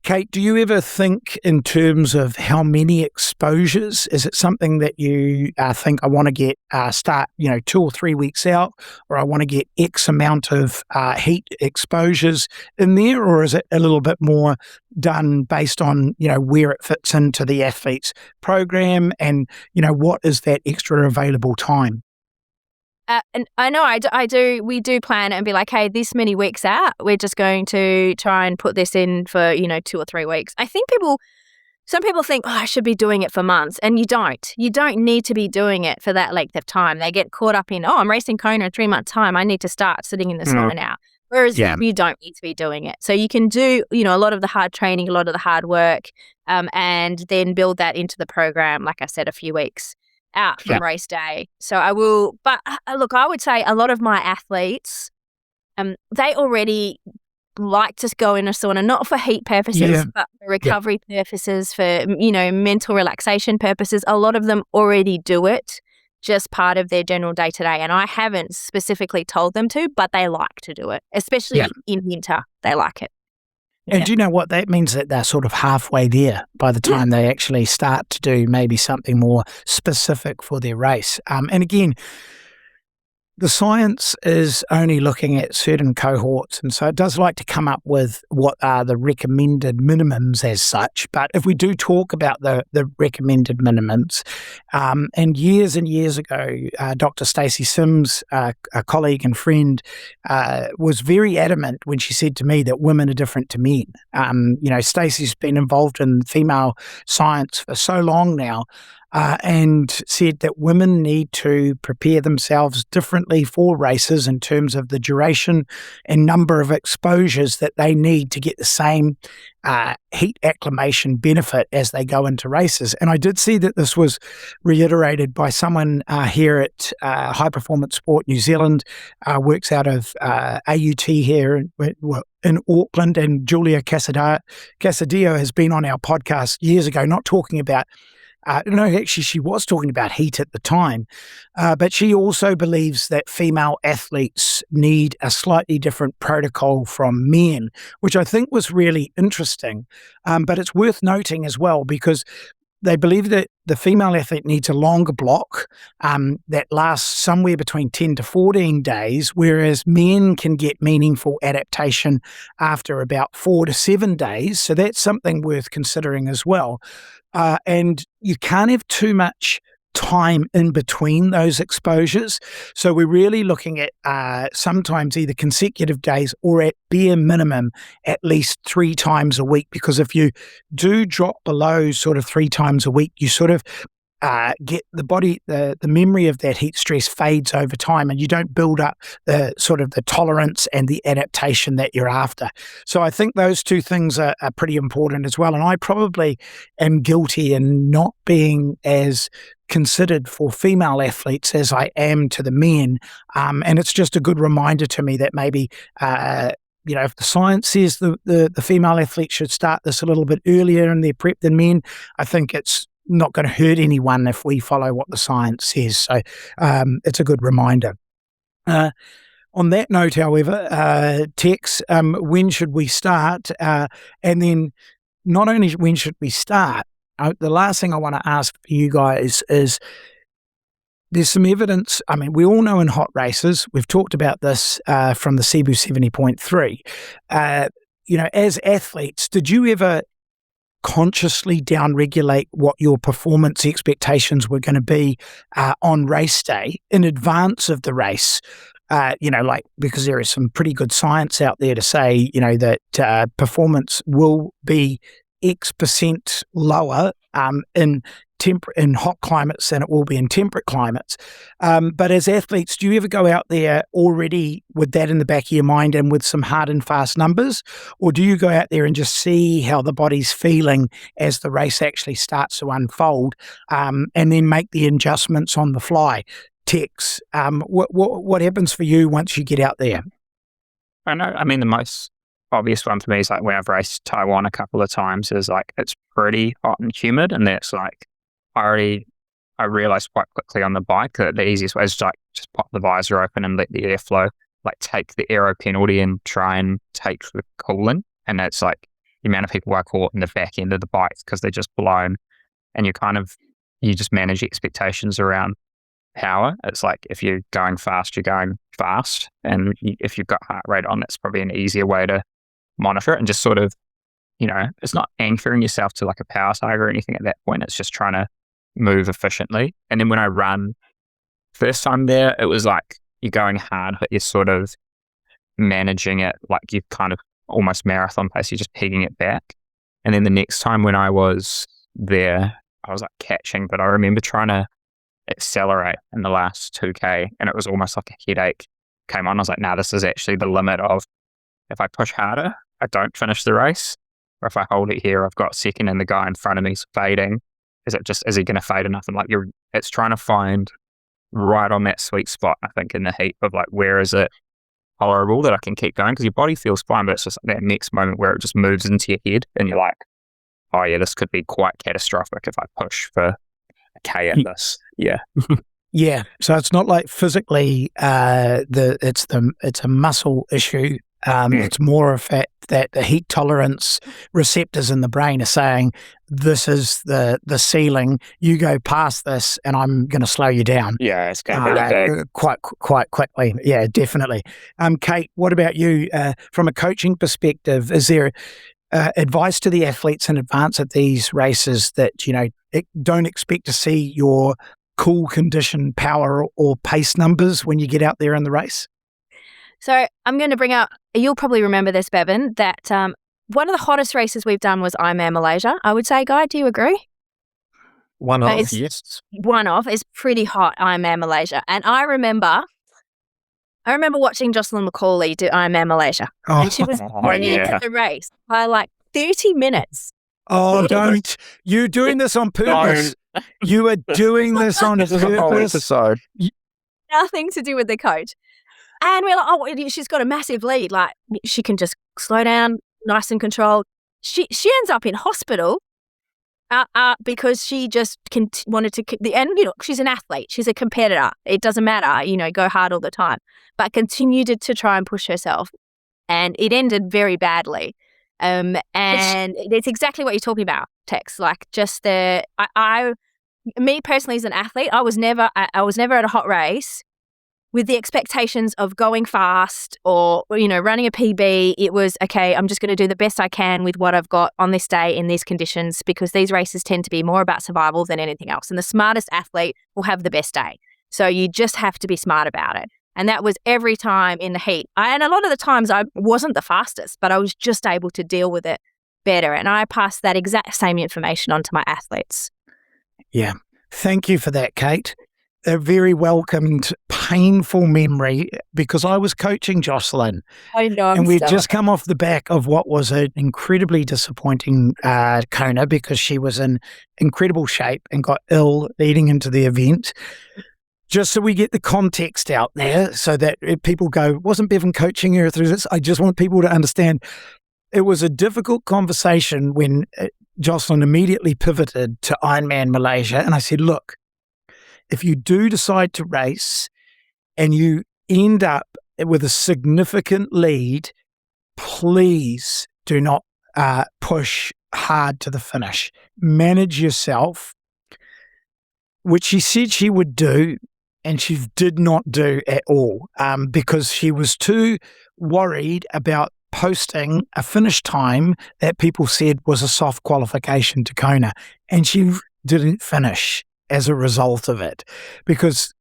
Kate, do you ever think in terms of how many exposures? Is it something that you think I want to get start 2 or 3 weeks out, or I want to get X amount of heat exposures in there, or is it a little bit more done based on where it fits into the athlete's program and what is that extra available time? And I know I do. We do plan it and be like, hey, this many weeks out, we're just going to try and put this in for 2 or 3 weeks. I think some people think, I should be doing it for months, and you don't. You don't need to be doing it for that length of time. They get caught up in, I'm racing Kona in 3 months' time. I need to start sitting in the sauna now. Whereas you don't need to be doing it. So you can do, a lot of the hard training, a lot of the hard work, and then build that into the program. Like I said, a few weeks out from race day. So I will, but look, I would say a lot of my athletes, they already like to go in a sauna, not for heat purposes, but for recovery purposes, for, mental relaxation purposes. A lot of them already do it, just part of their general day-to-day. And I haven't specifically told them to, but they like to do it, especially in winter. They like it. And do you know what? That means that they're sort of halfway there by the time they actually start to do maybe something more specific for their race. And again, the science is only looking at certain cohorts, and so it does like to come up with what are the recommended minimums as such. But if we do talk about the recommended minimums, and years ago, Dr. Stacey Sims, a colleague and friend, was very adamant when she said to me that women are different to men. Stacey's been involved in female science for so long now, and said that women need to prepare themselves differently for races in terms of the duration and number of exposures that they need to get the same heat acclimation benefit as they go into races. And I did see that this was reiterated by someone here at High Performance Sport New Zealand, works out of AUT here in Auckland, and Julia Casadillo has been on our podcast years ago, not talking about no, actually, she was talking about heat at the time, but she also believes that female athletes need a slightly different protocol from men, which I think was really interesting. But it's worth noting as well, because they believe that the female athlete needs a longer block that lasts somewhere between 10 to 14 days, whereas men can get meaningful adaptation after about 4 to 7 days. So that's something worth considering as well. And you can't have too much time in between those exposures. So we're really looking at sometimes either consecutive days or at bare minimum at least 3 times a week, because if you do drop below sort of 3 times a week, you sort of get the body, the memory of that heat stress fades over time, and you don't build up the sort of the tolerance and the adaptation that you're after. So I think those two things are pretty important as well. And I probably am guilty in not being as considered for female athletes as I am to the men. And it's just a good reminder to me that maybe, if the science says the female athlete should start this a little bit earlier in their prep than men, I think it's not going to hurt anyone if we follow what the science says. So it's a good reminder. On that note, however, Tex, when should we start? And then not only when should we start, the last thing I want to ask for you guys is there's some evidence. I mean, we all know in hot races, we've talked about this from the Cebu 70.3. As athletes, did you ever consciously downregulate what your performance expectations were going to be on race day in advance of the race? Because there is some pretty good science out there to say, that performance will be X% lower in hot climates than it will be in temperate climates. But as athletes, do you ever go out there already with that in the back of your mind and with some hard and fast numbers? Or do you go out there and just see how the body's feeling as the race actually starts to unfold, and then make the adjustments on the fly? Tex, what happens for you once you get out there? I know. I mean, the most obvious one for me is like when I've raced Taiwan a couple of times is like it's pretty hot and humid, and that's like I realized quite quickly on the bike that the easiest way is to like just pop the visor open and let the air flow, like take the aero penalty and try and take the cooling. And that's like the amount of people I caught in the back end of the bikes because they're just blown, and you just manage expectations around power. It's like if you're going fast, you're going fast, and if you've got heart rate on, that's probably an easier way to monitor it and just sort of, it's not anchoring yourself to like a power target or anything at that point. It's just trying to move efficiently. And then when I run first time there, it was like you're going hard, but you're sort of managing it like you've kind of almost marathon pace, you're just pegging it back. And then the next time when I was there, I was like catching, but I remember trying to accelerate in the last 2K, and it was almost like a headache came on. I was like, nah, this is actually the limit of if I push harder, I don't finish the race. Or if I hold it here, I've got second and the guy in front of me is fading. Is he going to fade enough? And like it's trying to find right on that sweet spot, I think, in the heat of like, where is it tolerable that I can keep going? Because your body feels fine, but it's just like that next moment where it just moves into your head and you're like, oh yeah, this could be quite catastrophic if I push for a K at this. Yeah. Yeah. So it's not like physically it's a muscle issue. It's more of that the heat tolerance receptors in the brain are saying, this is the ceiling. You go past this and I'm going to slow you down. Yeah, it's going to be quite quickly. Yeah, definitely. Kate, what about you? From a coaching perspective, is there advice to the athletes in advance of these races that, don't expect to see your cool condition power or pace numbers when you get out there in the race? So I'm going to bring up, you'll probably remember this, Bevan, that one of the hottest races we've done was Ironman Malaysia. I would say, Guy, do you agree? One off, yes. One off is pretty hot, Ironman Malaysia. And I remember watching Jocelyn McCauley do Ironman Malaysia. Oh, and she was brilliant at the race by like 30 minutes. Oh, don't. You're doing this on purpose. You are doing this on purpose. Nothing to do with the coach. And we're like, oh, she's got a massive lead. Like, she can just slow down, nice and controlled. She ends up in hospital because she just wanted to, and she's an athlete. She's a competitor. It doesn't matter, go hard all the time. But continued to try and push herself. And it ended very badly. And it's exactly what you're talking about, Tex. Like, just me personally as an athlete, I was never at a hot race with the expectations of going fast or, running a PB. It was, okay, I'm just going to do the best I can with what I've got on this day in these conditions, because these races tend to be more about survival than anything else. And the smartest athlete will have the best day. So you just have to be smart about it. And that was every time in the heat. And a lot of the times I wasn't the fastest, but I was just able to deal with it better. And I passed that exact same information on to my athletes. Yeah. Thank you for that, Kate. A very welcomed, painful memory, because I was coaching Jocelyn. I know. And we'd just come off the back of what was an incredibly disappointing Kona, because she was in incredible shape and got ill leading into the event. Just so we get the context out there, so that if people go, wasn't Bevan coaching her through this? I just want people to understand it was a difficult conversation when Jocelyn immediately pivoted to Ironman Malaysia. And I said, look, if you do decide to race and you end up with a significant lead, please do not push hard to the finish. Manage yourself, which she said she would do, and she did not do at all, because she was too worried about posting a finish time that people said was a soft qualification to Kona, and she didn't finish as a result of it, because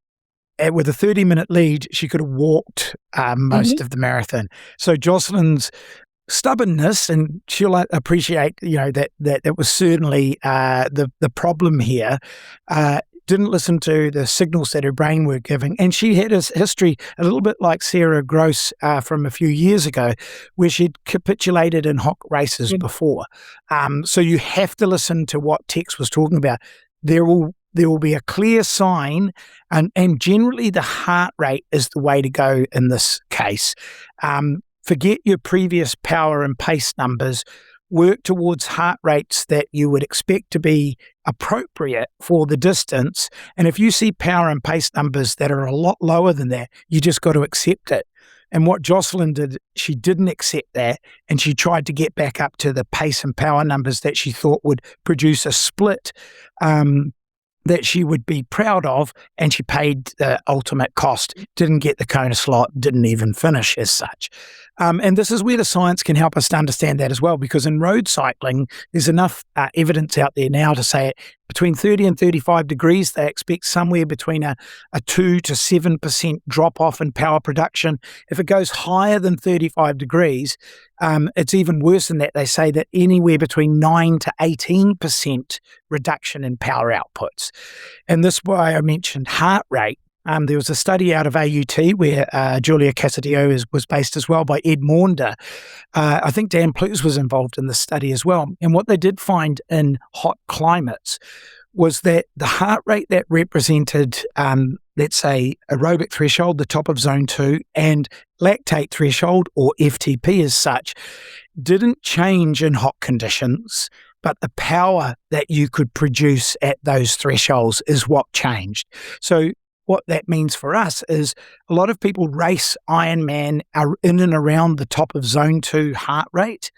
with a 30-minute lead, she could have walked most of the marathon. So Jocelyn's stubbornness, and she'll appreciate, that it was certainly the problem here, didn't listen to the signals that her brain were giving. And she had a history a little bit like Sarah Gross from a few years ago, where she'd capitulated in hot races before. So you have to listen to what Tex was talking about. There will be a clear sign, and generally the heart rate is the way to go in this case. Forget your previous power and pace numbers. Work towards heart rates that you would expect to be appropriate for the distance. And if you see power and pace numbers that are a lot lower than that, you just got to accept it. And what Jocelyn did, she didn't accept that, and she tried to get back up to the pace and power numbers that she thought would produce a split that she would be proud of, and she paid the ultimate cost. Didn't get the Kona slot, didn't even finish as such. And this is where the science can help us to understand that as well, because in road cycling, there's enough evidence out there now to say between 30 and 35 degrees, they expect somewhere between a 2 to 7% drop-off in power production. If it goes higher than 35 degrees, it's even worse than that. They say that anywhere between 9 to 18% reduction in power outputs. And this is why I mentioned heart rate. There was a study out of AUT where Julia Casadio was based as well, by Ed Maunder. I think Dan Plews was involved in the study as well. And what they did find in hot climates was that the heart rate that represented, let's say, aerobic threshold, the top of zone 2, and lactate threshold, or FTP as such, didn't change in hot conditions, but the power that you could produce at those thresholds is what changed. So what that means for us is a lot of people race Ironman are in and around the top of zone 2 heart rate.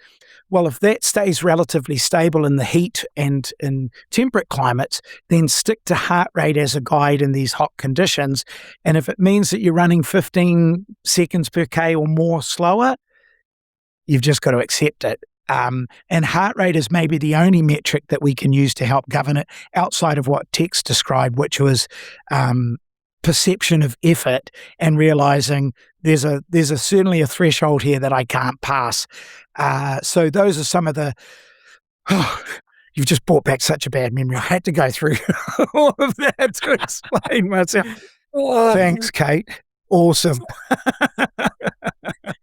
Well, if that stays relatively stable in the heat and in temperate climates, then stick to heart rate as a guide in these hot conditions. And if it means that you're running 15 seconds per K or more slower, you've just got to accept it. And heart rate is maybe the only metric that we can use to help govern it, outside of what Tex described, which was perception of effort and realizing there's certainly a threshold here that I can't pass. So those are some of the. You've just brought back such a bad memory. I had to go through all of that to explain myself. Thanks, Kate. Awesome.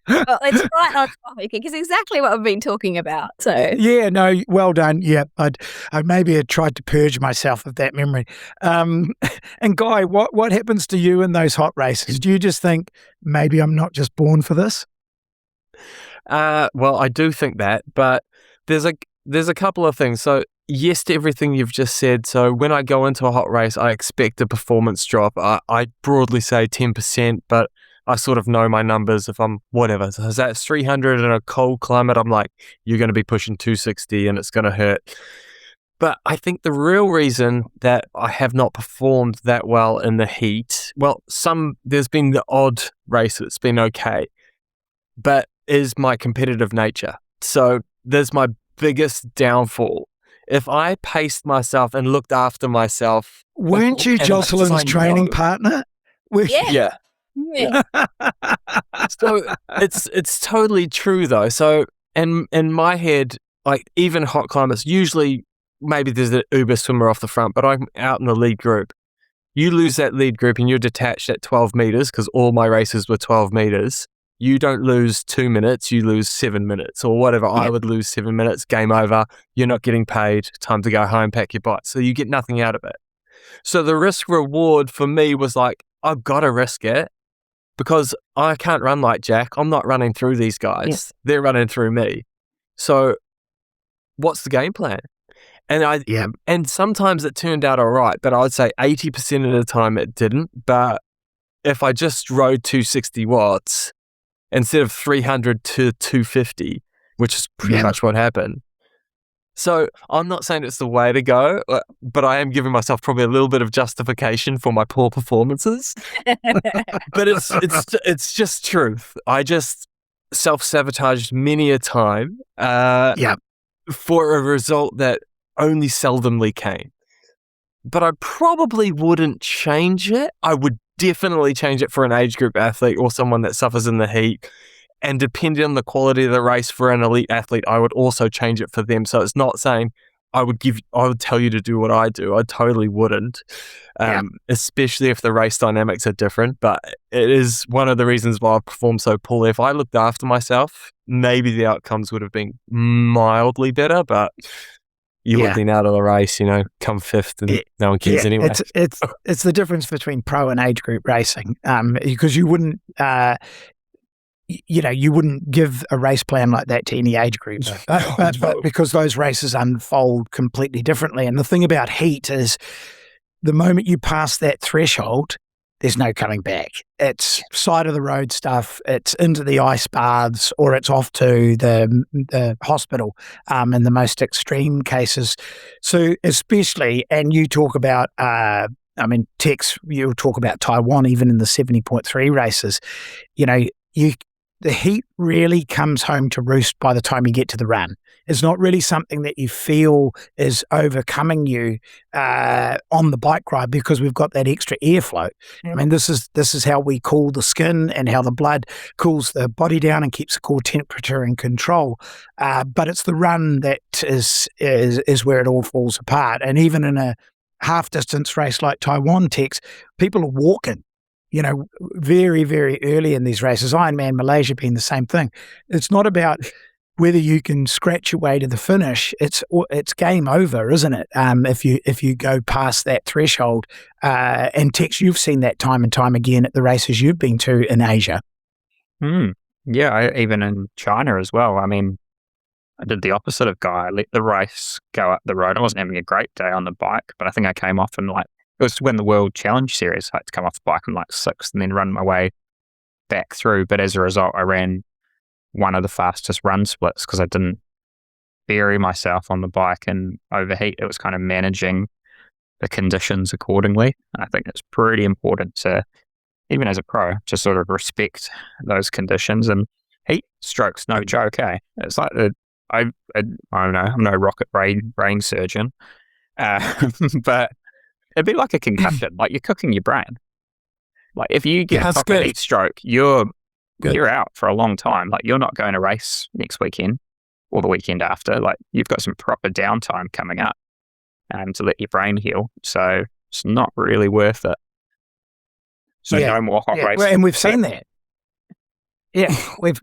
Well, it's right on topic, because exactly what I've been talking about. So yeah, no, well done. Yeah, I maybe had tried to purge myself of that memory. And Guy, what happens to you in those hot races? Do you just think maybe I'm not just born for this? Well, I do think that, but there's a couple of things. So yes to everything you've just said. So when I go into a hot race, I expect a performance drop. I broadly say 10%, but I sort of know my numbers. If I'm whatever, so if that's 300 in a cold climate, I'm like, you're going to be pushing 260 and it's going to hurt. But I think the real reason that I have not performed that well in the heat, there's been the odd race that's been okay, but is my competitive nature. So there's my biggest downfall. If I paced myself and looked after myself... Weren't you Jocelyn's training partner? Yeah. So it's totally true though. So in my head, like even hot climates, usually maybe there's an Uber swimmer off the front, but I'm out in the lead group. You lose that lead group and you're detached at 12 meters because all my races were 12 meters. You don't lose 2 minutes, you lose 7 minutes or whatever. I would lose 7 minutes, game over. You're not getting paid, time to go home, pack your bike. So you get nothing out of it. So the risk reward for me was like, I've got to risk it because I can't run like Jack. I'm not running through these guys. Yes. They're running through me. So what's the game plan? And sometimes it turned out all right, but I would say 80% of the time it didn't. But if I just rode 260 watts instead of 300 to 250, which is pretty much what happened. So I'm not saying it's the way to go, but I am giving myself probably a little bit of justification for my poor performances. But it's just truth. I just self-sabotaged many a time for a result that only seldomly came. But I probably wouldn't change it. I would definitely change it for an age group athlete or someone that suffers in the heat. And depending on the quality of the race for an elite athlete, I would also change it for them. So it's not saying I would tell you to do what I do. I totally wouldn't, especially if the race dynamics are different. But it is one of the reasons why I perform so poorly. If I looked after myself, maybe the outcomes would have been mildly better, but you would have been out of the race, come fifth and no one cares anyway. It's the difference between pro and age group racing, because you wouldn't... you wouldn't give a race plan like that to any age group, but because those races unfold completely differently. And the thing about heat is the moment you pass that threshold, there's no coming back. It's side of the road stuff. It's into the ice baths or it's off to the hospital in the most extreme cases. So especially, and you talk about, Tex, you'll talk about Taiwan, even in the 70.3 races, the heat really comes home to roost by the time you get to the run. It's not really something that you feel is overcoming you on the bike ride because we've got that extra airflow. I mean, this is how we cool the skin and how the blood cools the body down and keeps the core temperature in control. But it's the run that is where it all falls apart. And even in a half distance race like Taiwan, Tex, people are walking. Very, very early in these races, Ironman Malaysia being the same thing. It's not about whether you can scratch your way to the finish. It's game over, isn't it? If you go past that threshold. And Tex, you've seen that time and time again at the races you've been to in Asia. Yeah, even in China as well. I mean, I did the opposite of Guy. I let the race go up the road. I wasn't having a great day on the bike, but I think I came off and it was when the World Challenge Series. I had to come off the bike in 6th and then run my way back through. But as a result, I ran one of the fastest run splits because I didn't bury myself on the bike and overheat. It was kind of managing the conditions accordingly. I think it's pretty important to, even as a pro, to sort of respect those conditions. And heat stroke's no joke, eh? It's like, I don't know, I'm no rocket brain surgeon, but it'd be like a concussion, like you're cooking your brain. Like if you get a heat stroke, you're out for a long time. Like you're not going to race next weekend or the weekend after. Like you've got some proper downtime coming up to let your brain heal. So it's not really worth it. So no more hot races. And we've seen that. Yeah, we've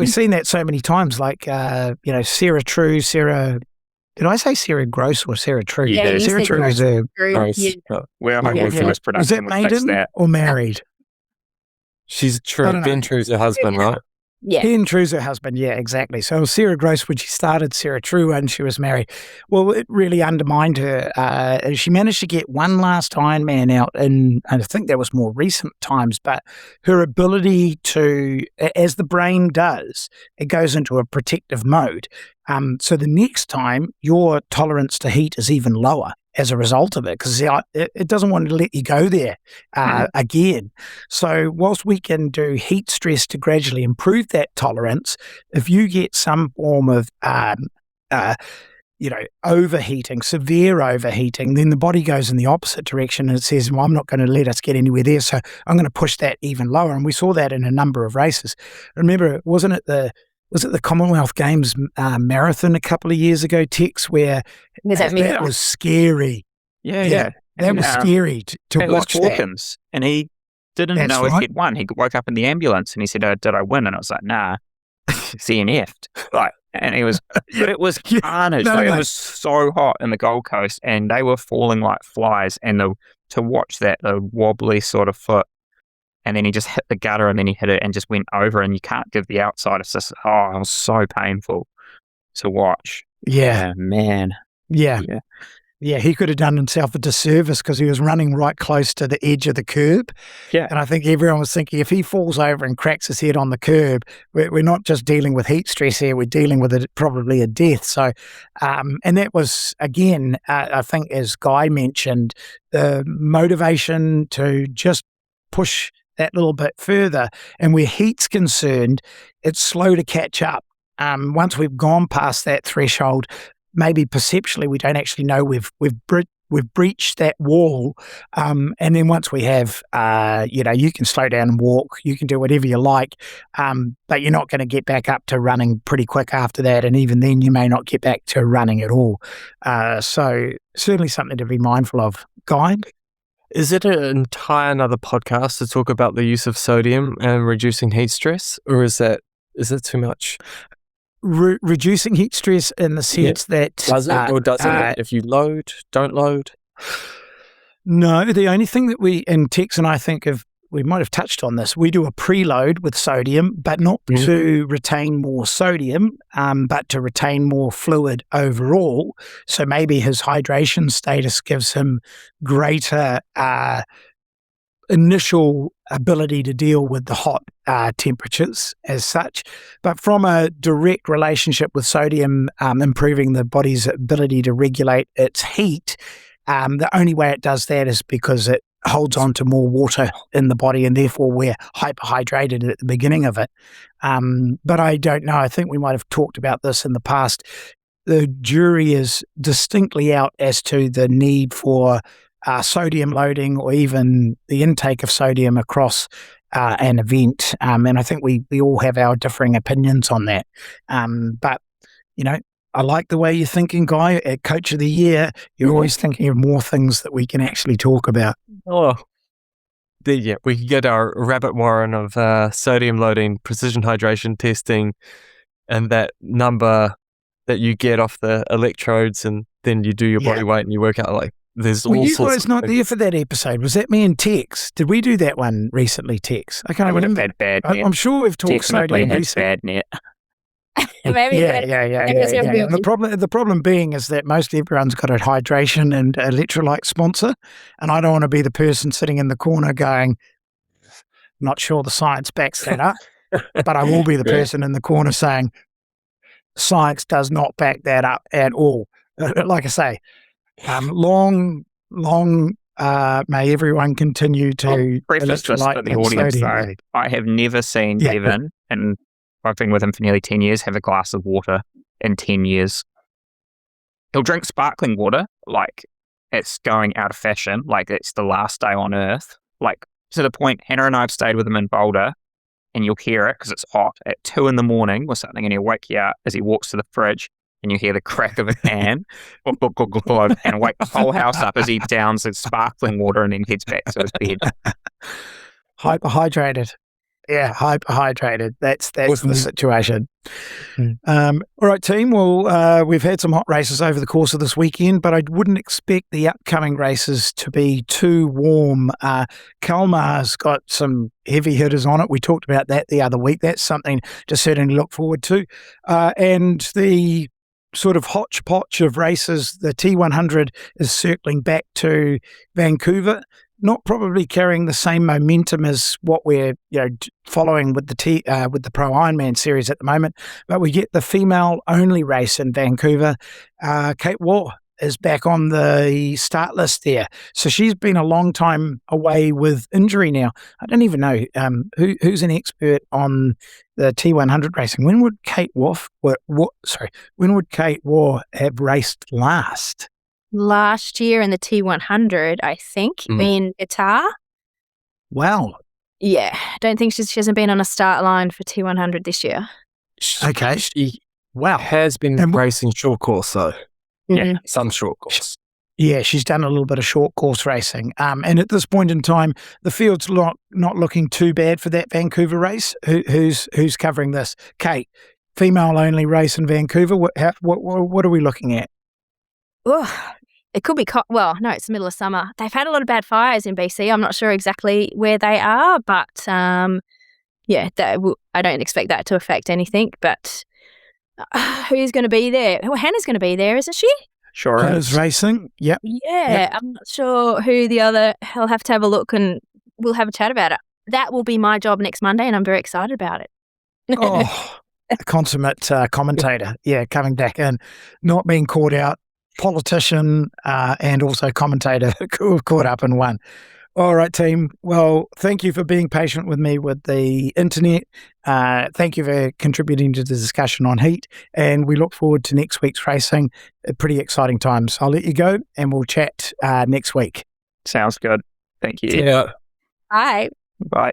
seen that so many times. Like Sarah True, did I say Sarah Gross or Sarah True? Yeah, Sarah True is a Gross. Yeah. Well, I work for this production. Is it maiden or married? She's True. Ben True's her husband, right? Yeah. Ian True's her husband, yeah, exactly. So it was Sarah Gross when she started, Sarah True when she was married. Well, it really undermined her. She managed to get one last Ironman out and I think that was more recent times, but her ability to, as the brain does, it goes into a protective mode. So the next time, your tolerance to heat is even lower as a result of it, because it doesn't want to let you go there again. So whilst we can do heat stress to gradually improve that tolerance, if you get some form of overheating, severe overheating, then the body goes in the opposite direction and it says, well, I'm not going to let us get anywhere there, so I'm going to push that even lower. And we saw that in a number of races. Remember, was it the Commonwealth Games marathon a couple of years ago, Tex, where that was scary. Yeah. That was scary to watch Hawkins, and he didn't know if he'd won. He woke up in the ambulance and he said, did I win? And I was like, nah, CNF'd. And he was, but it was carnage. It was so hot in the Gold Coast and they were falling like flies. And to watch that, the wobbly sort of foot, and then he just hit the gutter and then he hit it and just went over, and you can't give the outside assist. Oh, it was so painful to watch. Yeah. Man. Yeah, he could have done himself a disservice because he was running right close to the edge of the curb. Yeah. And I think everyone was thinking if he falls over and cracks his head on the curb, we're not just dealing with heat stress here, we're dealing with probably a death. So, and that was, again, I think as Guy mentioned, the motivation to just push that little bit further. And where heat's concerned, it's slow to catch up. Once we've gone past that threshold, maybe perceptually we don't actually know we've breached that wall. And then once we have, you can slow down and walk, you can do whatever you like, but you're not going to get back up to running pretty quick after that. And even then you may not get back to running at all. So certainly something to be mindful of. Guy? Is it an entire another podcast to talk about the use of sodium and reducing heat stress, or is it too much? Reducing heat stress in the sense that... Does it or doesn't it? If you load, don't load? No, the only thing that Tex and I think of, we might have touched on this, we do a preload with sodium, but not to retain more sodium, but to retain more fluid overall. So maybe his hydration status gives him greater initial ability to deal with the hot temperatures as such. But from a direct relationship with sodium improving the body's ability to regulate its heat, the only way it does that is because it holds on to more water in the body and therefore we're hyperhydrated at the beginning of it. But I don't know. I think we might have talked about this in the past. The jury is distinctly out as to the need for sodium loading or even the intake of sodium across an event. And I think we all have our differing opinions on that. But, I like the way you're thinking, Guy. At Coach of the Year, you're always thinking of more things that we can actually talk about. Oh, yeah, we could get our rabbit warren of sodium loading, precision hydration testing, and that number that you get off the electrodes, and then you do your body weight and you work out there's all sorts of things. You guys not there for that episode? Was that me and Tex? Did we do that one recently, Tex? I can't remember. Bad net. I'm sure we've talked sodium recently. Bad net. Maybe Yeah. And the problem being is that most everyone's got a hydration and electrolyte sponsor, and I don't want to be the person sitting in the corner going, not sure the science backs that up, but I will be the person in the corner saying, science does not back that up at all. Like I say, long, may everyone continue to preface this for the audience, though. I have never seen Devin, and I've been with him for nearly 10 years, have a glass of water in 10 years. He'll drink sparkling water like it's going out of fashion, like it's the last day on earth. Like, to the point, Hannah and I have stayed with him in Boulder, and you'll hear it because it's hot at 2 a.m. or something, and he'll wake you up as he walks to the fridge, and you hear the crack of a can, and wake the whole house up as he downs his sparkling water and then heads back to his bed. Hyperhydrated. Yeah, hyperhydrated. That's the situation. Mm. All right, team. Well, we've had some hot races over the course of this weekend, but I wouldn't expect the upcoming races to be too warm. Kalmar's got some heavy hitters on it. We talked about that the other week. That's something to certainly look forward to. And the sort of hodgepodge of races, the T100 is circling back to Vancouver. Not probably carrying the same momentum as what we're following with the Pro Ironman series at the moment, but we get the female only race in Vancouver. Kate Waugh is back on the start list there, so she's been a long time away with injury now. I don't even know who's an expert on the T100 racing. When would Kate Waugh have raced last? Last year in the T100, I think, in Qatar. Wow. Yeah, don't think she hasn't been on a start line for T100 this year. Okay. She Wow. has been racing short course, though. Yeah, some short course. Yeah, she's done a little bit of short course racing. And at this point in time, the field's not looking too bad for that Vancouver race. Who's covering this? Kate, female only race in Vancouver. What are we looking at? Oh, it could be no, it's the middle of summer. They've had a lot of bad fires in BC. I'm not sure exactly where they are, but I don't expect that to affect anything. But who's going to be there? Well, Hannah's going to be there, isn't she? Sure Hannah's racing. Yep. Yeah, Yep. I'm not sure who the other. I'll have to have a look and we'll have a chat about it. That will be my job next Monday, and I'm very excited about it. Oh, a consummate commentator. Yeah, coming back in, not being caught out. Politician and also commentator caught up in one. All right, team. Well, thank you for being patient with me with the internet. Thank you for contributing to the discussion on heat, and we look forward to next week's racing. Pretty exciting times. I'll let you go, and we'll chat next week. Sounds good. Thank you. Yeah. Bye. Bye.